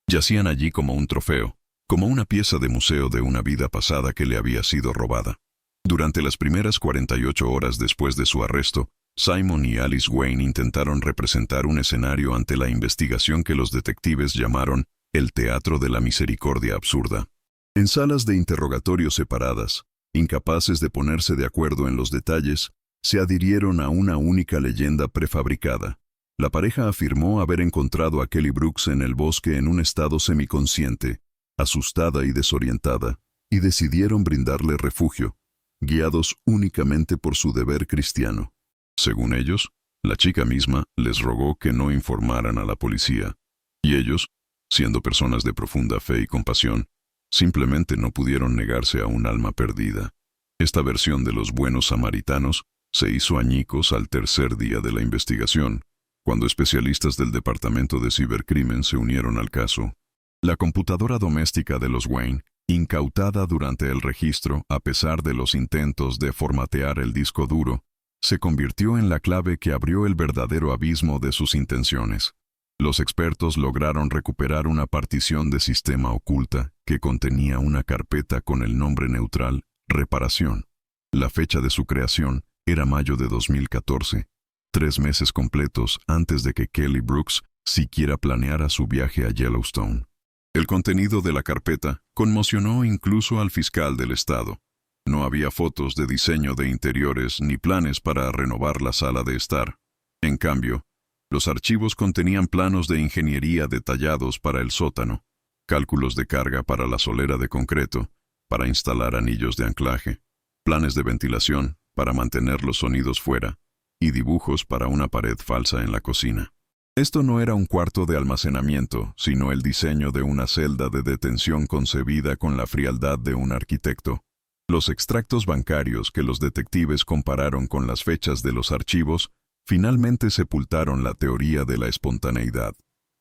A: Yacían allí como un trofeo, como una pieza de museo de una vida pasada que le había sido robada. Durante las primeras 48 horas después de su arresto, Simon y Alice Wayne intentaron representar un escenario ante la investigación que los detectives llamaron el Teatro de la Misericordia Absurda. En salas de interrogatorio separadas, incapaces de ponerse de acuerdo en los detalles, se adhirieron a una única leyenda prefabricada. La pareja afirmó haber encontrado a Kelly Brooks en el bosque en un estado semiconsciente, asustada y desorientada, y decidieron brindarle refugio, guiados únicamente por su deber cristiano. Según ellos, la chica misma les rogó que no informaran a la policía, y ellos, siendo personas de profunda fe y compasión, simplemente no pudieron negarse a un alma perdida. Esta versión de los buenos samaritanos se hizo añicos al tercer día de la investigación, cuando especialistas del Departamento de Cibercrimen se unieron al caso. La computadora doméstica de los Wayne, incautada durante el registro a pesar de los intentos de formatear el disco duro, se convirtió en la clave que abrió el verdadero abismo de sus intenciones. Los expertos lograron recuperar una partición de sistema oculta que contenía una carpeta con el nombre neutral Reparación. La fecha de su creación era mayo de 2014, 3 meses completos antes de que Kelly Brooks siquiera planeara su viaje a Yellowstone. El contenido de la carpeta conmocionó incluso al fiscal del estado. No había fotos de diseño de interiores ni planes para renovar la sala de estar. En cambio, los archivos contenían planos de ingeniería detallados para el sótano, cálculos de carga para la solera de concreto, para instalar anillos de anclaje, planes de ventilación para mantener los sonidos fuera, y dibujos para una pared falsa en la cocina. Esto no era un cuarto de almacenamiento, sino el diseño de una celda de detención concebida con la frialdad de un arquitecto. Los extractos bancarios que los detectives compararon con las fechas de los archivos finalmente sepultaron la teoría de la espontaneidad.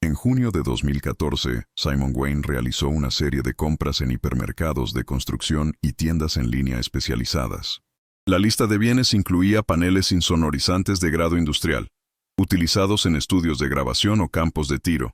A: En junio de 2014, Simon Wayne realizó una serie de compras en hipermercados de construcción y tiendas en línea especializadas. La lista de bienes incluía paneles insonorizantes de grado industrial, utilizados en estudios de grabación o campos de tiro,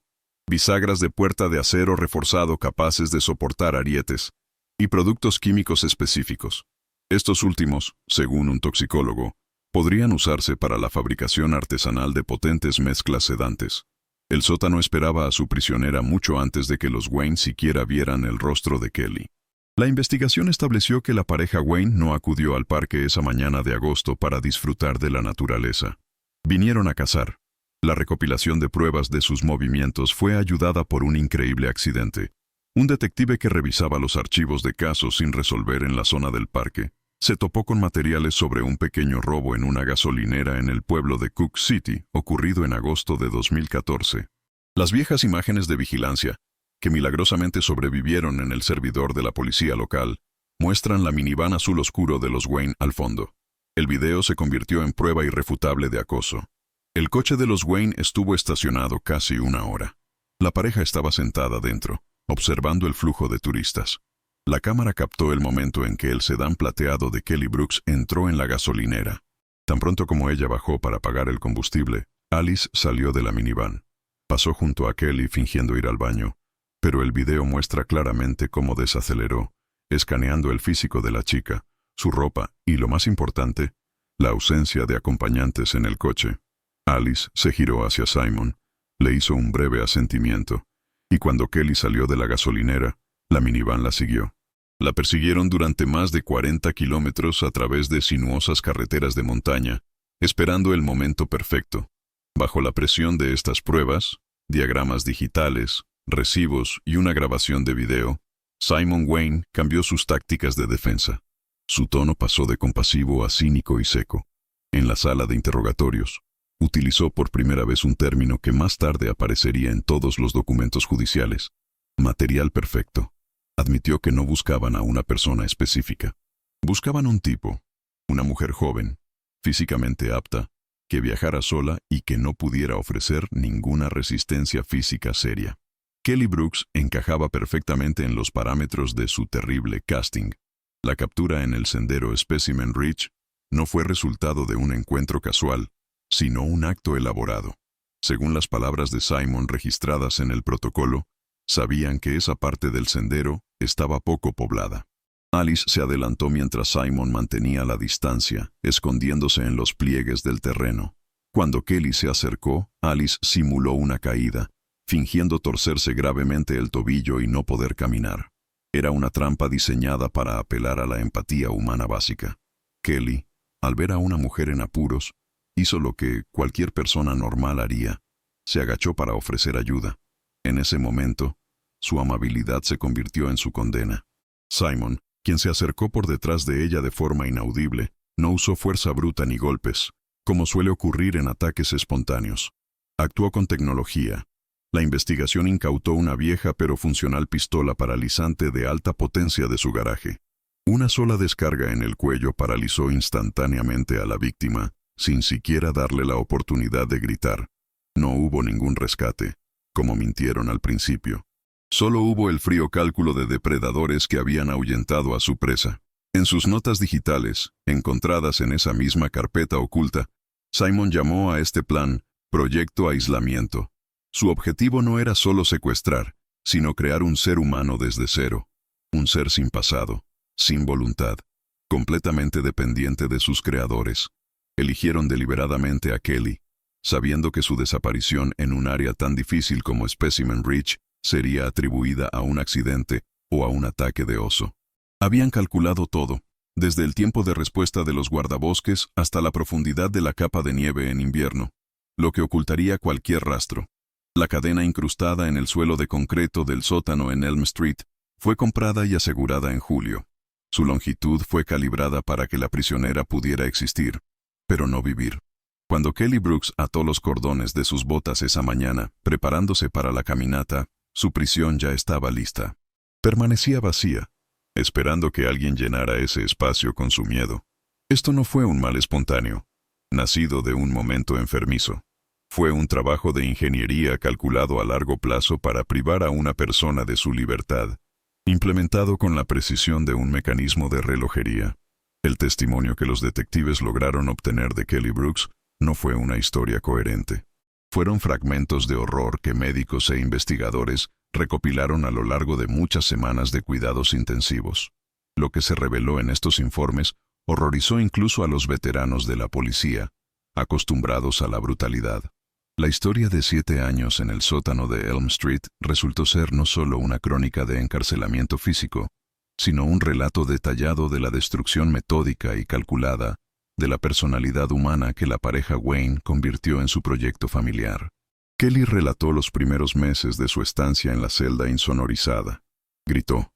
A: bisagras de puerta de acero reforzado capaces de soportar arietes, y productos químicos específicos. Estos últimos, según un toxicólogo, podrían usarse para la fabricación artesanal de potentes mezclas sedantes. El sótano esperaba a su prisionera mucho antes de que los Wayne siquiera vieran el rostro de Kelly. La investigación estableció que la pareja Wayne no acudió al parque esa mañana de agosto para disfrutar de la naturaleza. Vinieron a cazar. La recopilación de pruebas de sus movimientos fue ayudada por un increíble accidente. Un detective que revisaba los archivos de casos sin resolver en la zona del parque se topó con materiales sobre un pequeño robo en una gasolinera en el pueblo de Cook City, ocurrido en agosto de 2014. Las viejas imágenes de vigilancia, que milagrosamente sobrevivieron en el servidor de la policía local, muestran la minivan azul oscuro de los Wayne al fondo. El video se convirtió en prueba irrefutable de acoso. El coche de los Wayne estuvo estacionado casi una hora. La pareja estaba sentada dentro, observando el flujo de turistas. La cámara captó el momento en que el sedán plateado de Kelly Brooks entró en la gasolinera. Tan pronto como ella bajó para pagar el combustible, Alice salió de la minivan. Pasó junto a Kelly fingiendo ir al baño, pero el video muestra claramente cómo desaceleró, escaneando el físico de la chica, su ropa y, lo más importante, la ausencia de acompañantes en el coche. Alice se giró hacia Simon, le hizo un breve asentimiento, y cuando Kelly salió de la gasolinera, la minivan la siguió. La persiguieron durante más de 40 kilómetros a través de sinuosas carreteras de montaña, esperando el momento perfecto. Bajo la presión de estas pruebas, diagramas digitales, recibos y una grabación de video, Simon Wayne cambió sus tácticas de defensa. Su tono pasó de compasivo a cínico y seco. En la sala de interrogatorios, utilizó por primera vez un término que más tarde aparecería en todos los documentos judiciales: material perfecto. Admitió que no buscaban a una persona específica. Buscaban un tipo, una mujer joven, físicamente apta, que viajara sola y que no pudiera ofrecer ninguna resistencia física seria. Kelly Brooks encajaba perfectamente en los parámetros de su terrible casting. La captura en el sendero Specimen Ridge no fue resultado de un encuentro casual, sino un acto elaborado. Según las palabras de Simon registradas en el protocolo, sabían que esa parte del sendero estaba poco poblada. Alice se adelantó mientras Simon mantenía la distancia, escondiéndose en los pliegues del terreno. Cuando Kelly se acercó, Alice simuló una caída, fingiendo torcerse gravemente el tobillo y no poder caminar. Era una trampa diseñada para apelar a la empatía humana básica. Kelly, al ver a una mujer en apuros, hizo lo que cualquier persona normal haría: se agachó para ofrecer ayuda. En ese momento, su amabilidad se convirtió en su condena. Simon, quien se acercó por detrás de ella de forma inaudible, no usó fuerza bruta ni golpes, como suele ocurrir en ataques espontáneos. Actuó con tecnología. La investigación incautó una vieja pero funcional pistola paralizante de alta potencia de su garaje. Una sola descarga en el cuello paralizó instantáneamente a la víctima, sin siquiera darle la oportunidad de gritar. No hubo ningún rescate, como mintieron al principio. Solo hubo el frío cálculo de depredadores que habían ahuyentado a su presa. En sus notas digitales, encontradas en esa misma carpeta oculta, Simon llamó a este plan Proyecto Aislamiento. Su objetivo no era solo secuestrar, sino crear un ser humano desde cero. Un ser sin pasado, sin voluntad, completamente dependiente de sus creadores. Eligieron deliberadamente a Kelly, sabiendo que su desaparición en un área tan difícil como Specimen Ridge sería atribuida a un accidente o a un ataque de oso. Habían calculado todo, desde el tiempo de respuesta de los guardabosques hasta la profundidad de la capa de nieve en invierno, lo que ocultaría cualquier rastro. La cadena incrustada en el suelo de concreto del sótano en Elm Street fue comprada y asegurada en julio. Su longitud fue calibrada para que la prisionera pudiera existir, pero no vivir. Cuando Kelly Brooks ató los cordones de sus botas esa mañana, preparándose para la caminata, su prisión ya estaba lista. Permanecía vacía, esperando que alguien llenara ese espacio con su miedo. Esto no fue un mal espontáneo, nacido de un momento enfermizo. Fue un trabajo de ingeniería calculado a largo plazo para privar a una persona de su libertad, implementado con la precisión de un mecanismo de relojería. El testimonio que los detectives lograron obtener de Kelly Brooks no fue una historia coherente. Fueron fragmentos de horror que médicos e investigadores recopilaron a lo largo de muchas semanas de cuidados intensivos. Lo que se reveló en estos informes horrorizó incluso a los veteranos de la policía, acostumbrados a la brutalidad. La historia de 7 años en el sótano de Elm Street resultó ser no solo una crónica de encarcelamiento físico, sino un relato detallado de la destrucción metódica y calculada de la personalidad humana que la pareja Wayne convirtió en su proyecto familiar. Kelly relató los primeros meses de su estancia en la celda insonorizada. Gritó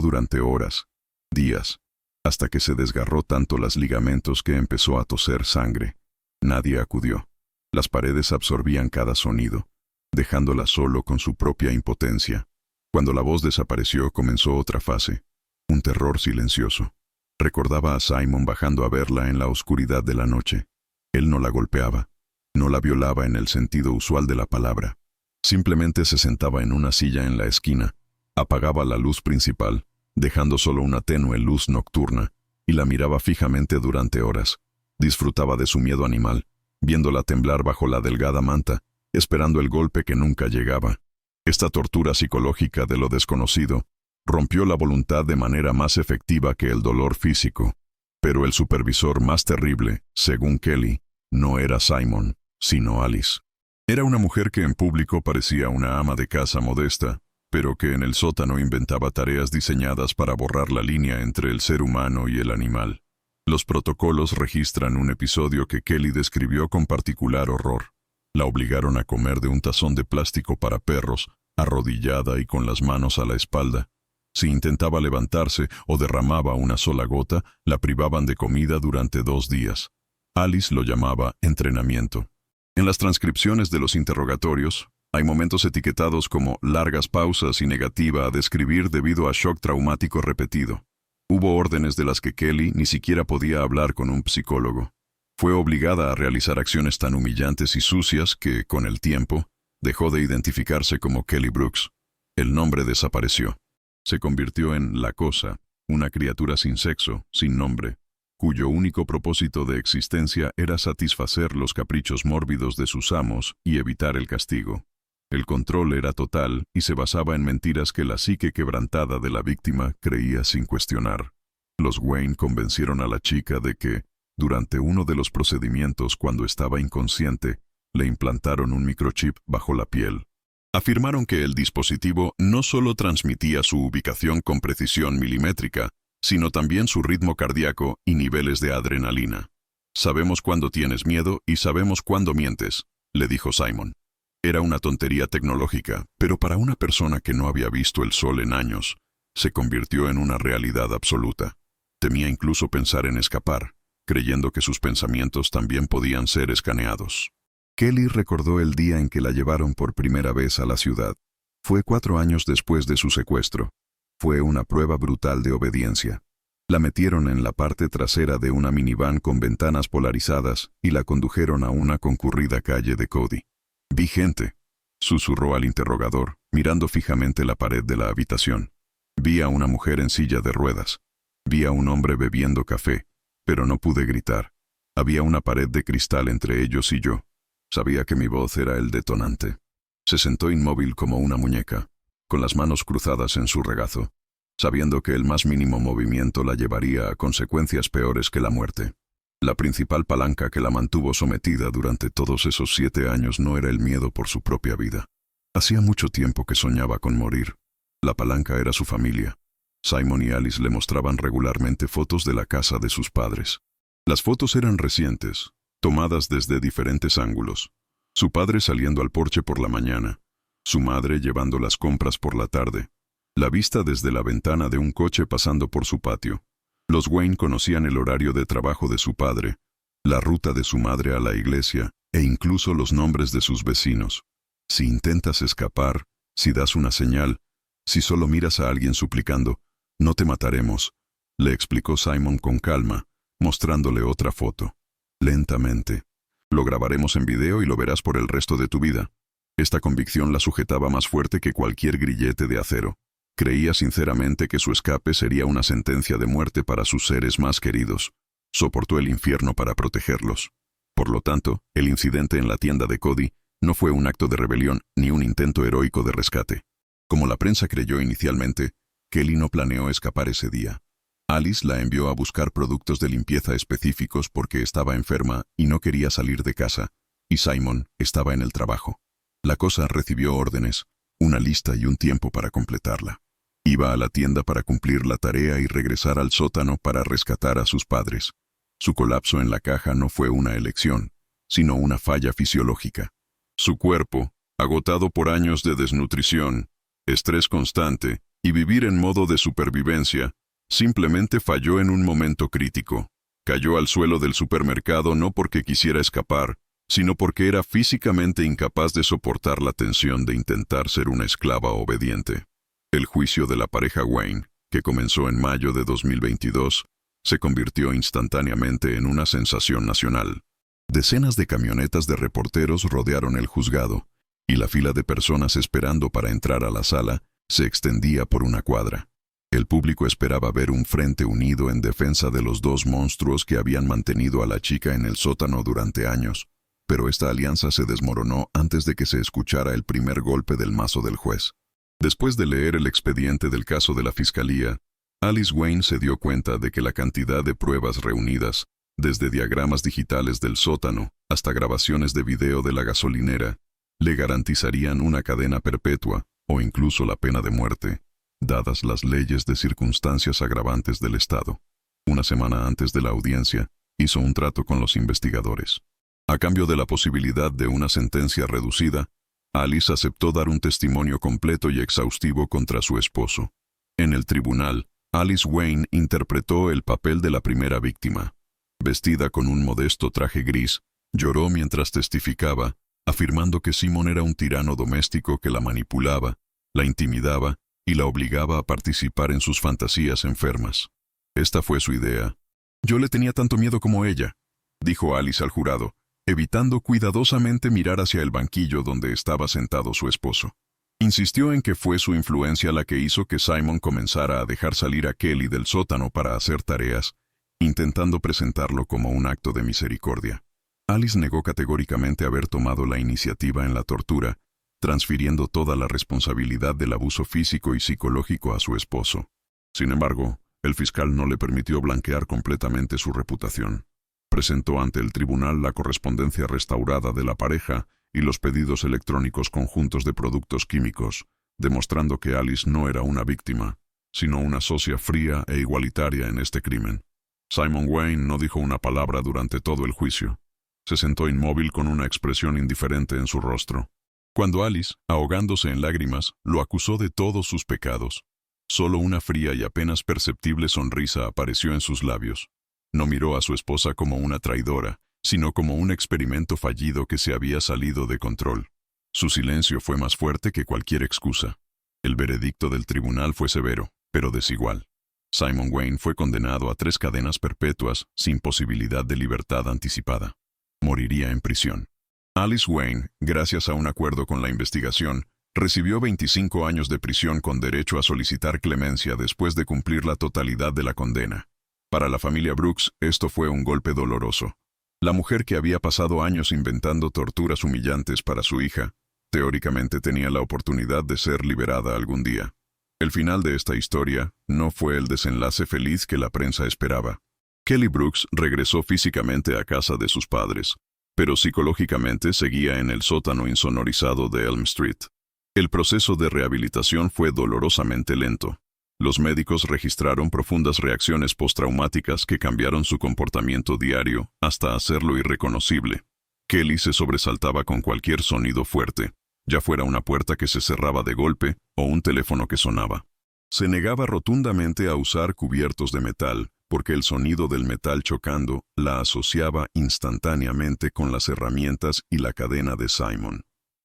A: durante horas, días, hasta que se desgarró tanto los ligamentos que empezó a toser sangre. Nadie acudió. Las paredes absorbían cada sonido, dejándola solo con su propia impotencia. Cuando la voz desapareció, comenzó otra fase, un terror silencioso. Recordaba a Simon bajando a verla en la oscuridad de la noche. Él no la golpeaba, no la violaba en el sentido usual de la palabra. Simplemente se sentaba en una silla en la esquina, apagaba la luz principal, dejando solo una tenue luz nocturna, y la miraba fijamente durante horas. Disfrutaba de su miedo animal, viéndola temblar bajo la delgada manta, esperando el golpe que nunca llegaba. Esta tortura psicológica de lo desconocido rompió la voluntad de manera más efectiva que el dolor físico. Pero el supervisor más terrible, según Kelly, no era Simon, sino Alice. Era una mujer que en público parecía una ama de casa modesta, pero que en el sótano inventaba tareas diseñadas para borrar la línea entre el ser humano y el animal. Los protocolos registran un episodio que Kelly describió con particular horror. La obligaron a comer de un tazón de plástico para perros, arrodillada y con las manos a la espalda. Si intentaba levantarse o derramaba una sola gota, la privaban de comida durante 2 días. Alice lo llamaba entrenamiento. En las transcripciones de los interrogatorios, hay momentos etiquetados como largas pausas y negativa a describir debido a shock traumático repetido. Hubo órdenes de las que Kelly ni siquiera podía hablar con un psicólogo. Fue obligada a realizar acciones tan humillantes y sucias que, con el tiempo, dejó de identificarse como Kelly Brooks. El nombre desapareció. Se convirtió en La Cosa, una criatura sin sexo, sin nombre, cuyo único propósito de existencia era satisfacer los caprichos mórbidos de sus amos y evitar el castigo. El control era total y se basaba en mentiras que la psique quebrantada de la víctima creía sin cuestionar. Los Wayne convencieron a la chica de que, durante uno de los procedimientos cuando estaba inconsciente, le implantaron un microchip bajo la piel. Afirmaron que el dispositivo no solo transmitía su ubicación con precisión milimétrica, sino también su ritmo cardíaco y niveles de adrenalina. «Sabemos cuándo tienes miedo y sabemos cuándo mientes», le dijo Simon. Era una tontería tecnológica, pero para una persona que no había visto el sol en años, se convirtió en una realidad absoluta. Temía incluso pensar en escapar, creyendo que sus pensamientos también podían ser escaneados. Kelly recordó el día en que la llevaron por primera vez a la ciudad. Fue 4 años después de su secuestro. Fue una prueba brutal de obediencia. La metieron en la parte trasera de una minivan con ventanas polarizadas y la condujeron a una concurrida calle de Cody. «Vi gente», susurró al interrogador, mirando fijamente la pared de la habitación. «Vi a una mujer en silla de ruedas. Vi a un hombre bebiendo café, pero no pude gritar. Había una pared de cristal entre ellos y yo. Sabía que mi voz era el detonante». Se sentó inmóvil como una muñeca, con las manos cruzadas en su regazo, sabiendo que el más mínimo movimiento la llevaría a consecuencias peores que la muerte. La principal palanca que la mantuvo sometida durante todos esos 7 años no era el miedo por su propia vida. Hacía mucho tiempo que soñaba con morir. La palanca era su familia. Simon y Alice le mostraban regularmente fotos de la casa de sus padres. Las fotos eran recientes, tomadas desde diferentes ángulos. Su padre saliendo al porche por la mañana, su madre llevando las compras por la tarde, la vista desde la ventana de un coche pasando por su patio. Los Wayne conocían el horario de trabajo de su padre, la ruta de su madre a la iglesia e incluso los nombres de sus vecinos. Si intentas escapar, si das una señal, si solo miras a alguien suplicando, «No te mataremos», le explicó Simon con calma, mostrándole otra foto. Lentamente. «Lo grabaremos en video y lo verás por el resto de tu vida». Esta convicción la sujetaba más fuerte que cualquier grillete de acero. Creía sinceramente que su escape sería una sentencia de muerte para sus seres más queridos. Soportó el infierno para protegerlos. Por lo tanto, el incidente en la tienda de Cody no fue un acto de rebelión ni un intento heroico de rescate. Como la prensa creyó inicialmente, Kelly no planeó escapar ese día. Alice la envió a buscar productos de limpieza específicos porque estaba enferma y no quería salir de casa, y Simon estaba en el trabajo. La Cosa recibió órdenes, una lista y un tiempo para completarla. Iba a la tienda para cumplir la tarea y regresar al sótano para rescatar a sus padres. Su colapso en la caja no fue una elección, sino una falla fisiológica. Su cuerpo, agotado por años de desnutrición, estrés constante y vivir en modo de supervivencia, simplemente falló en un momento crítico. Cayó al suelo del supermercado no porque quisiera escapar, sino porque era físicamente incapaz de soportar la tensión de intentar ser una esclava obediente. El juicio de la pareja Wayne, que comenzó en mayo de 2022, se convirtió instantáneamente en una sensación nacional. Decenas de camionetas de reporteros rodearon el juzgado, y la fila de personas esperando para entrar a la sala se extendía por una cuadra. El público esperaba ver un frente unido en defensa de los dos monstruos que habían mantenido a la chica en el sótano durante años, pero esta alianza se desmoronó antes de que se escuchara el primer golpe del mazo del juez. Después de leer el expediente del caso de la fiscalía, Alice Wayne se dio cuenta de que la cantidad de pruebas reunidas, desde diagramas digitales del sótano hasta grabaciones de video de la gasolinera, le garantizarían una cadena perpetua o incluso la pena de muerte, dadas las leyes de circunstancias agravantes del Estado. Una semana antes de la audiencia, hizo un trato con los investigadores. A cambio de la posibilidad de una sentencia reducida, Alice aceptó dar un testimonio completo y exhaustivo contra su esposo. En el tribunal, Alice Wayne interpretó el papel de la primera víctima. Vestida con un modesto traje gris, lloró mientras testificaba, afirmando que Simon era un tirano doméstico que la manipulaba, la intimidaba y la obligaba a participar en sus fantasías enfermas. Esta fue su idea. «Yo le tenía tanto miedo como ella», dijo Alice al jurado, evitando cuidadosamente mirar hacia el banquillo donde estaba sentado su esposo. Insistió en que fue su influencia la que hizo que Simon comenzara a dejar salir a Kelly del sótano para hacer tareas, intentando presentarlo como un acto de misericordia. Alice negó categóricamente haber tomado la iniciativa en la tortura, transfiriendo toda la responsabilidad del abuso físico y psicológico a su esposo. Sin embargo, el fiscal no le permitió blanquear completamente su reputación. Presentó ante el tribunal la correspondencia restaurada de la pareja y los pedidos electrónicos conjuntos de productos químicos, demostrando que Alice no era una víctima, sino una socia fría e igualitaria en este crimen. Simon Wayne no dijo una palabra durante todo el juicio. Se sentó inmóvil con una expresión indiferente en su rostro. Cuando Alice, ahogándose en lágrimas, lo acusó de todos sus pecados, solo una fría y apenas perceptible sonrisa apareció en sus labios. No miró a su esposa como una traidora, sino como un experimento fallido que se había salido de control. Su silencio fue más fuerte que cualquier excusa. El veredicto del tribunal fue severo, pero desigual. Simon Wayne fue condenado a 3 cadenas perpetuas sin posibilidad de libertad anticipada. Moriría en prisión. Alice Wayne, gracias a un acuerdo con la investigación, recibió 25 años de prisión con derecho a solicitar clemencia después de cumplir la totalidad de la condena. Para la familia Brooks, esto fue un golpe doloroso. La mujer que había pasado años inventando torturas humillantes para su hija, teóricamente tenía la oportunidad de ser liberada algún día. El final de esta historia no fue el desenlace feliz que la prensa esperaba. Kelly Brooks regresó físicamente a casa de sus padres, pero psicológicamente seguía en el sótano insonorizado de Elm Street. El proceso de rehabilitación fue dolorosamente lento. Los médicos registraron profundas reacciones postraumáticas que cambiaron su comportamiento diario hasta hacerlo irreconocible. Kelly se sobresaltaba con cualquier sonido fuerte, ya fuera una puerta que se cerraba de golpe o un teléfono que sonaba. Se negaba rotundamente a usar cubiertos de metal, porque el sonido del metal chocando la asociaba instantáneamente con las herramientas y la cadena de Simon.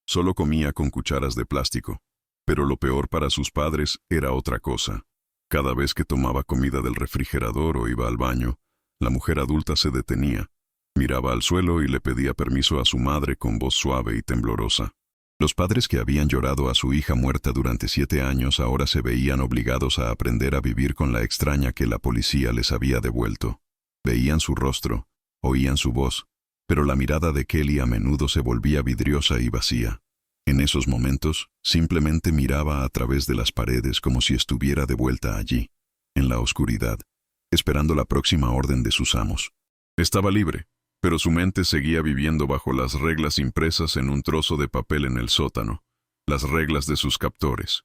A: Solo comía con cucharas de plástico. Pero lo peor para sus padres era otra cosa. Cada vez que tomaba comida del refrigerador o iba al baño, la mujer adulta se detenía, miraba al suelo y le pedía permiso a su madre con voz suave y temblorosa. Los padres que habían llorado a su hija muerta durante 7 años ahora se veían obligados a aprender a vivir con la extraña que la policía les había devuelto. Veían su rostro, oían su voz, pero la mirada de Kelly a menudo se volvía vidriosa y vacía. En esos momentos, simplemente miraba a través de las paredes como si estuviera de vuelta allí, en la oscuridad, esperando la próxima orden de sus amos. Estaba libre, pero su mente seguía viviendo bajo las reglas impresas en un trozo de papel en el sótano, las reglas de sus captores.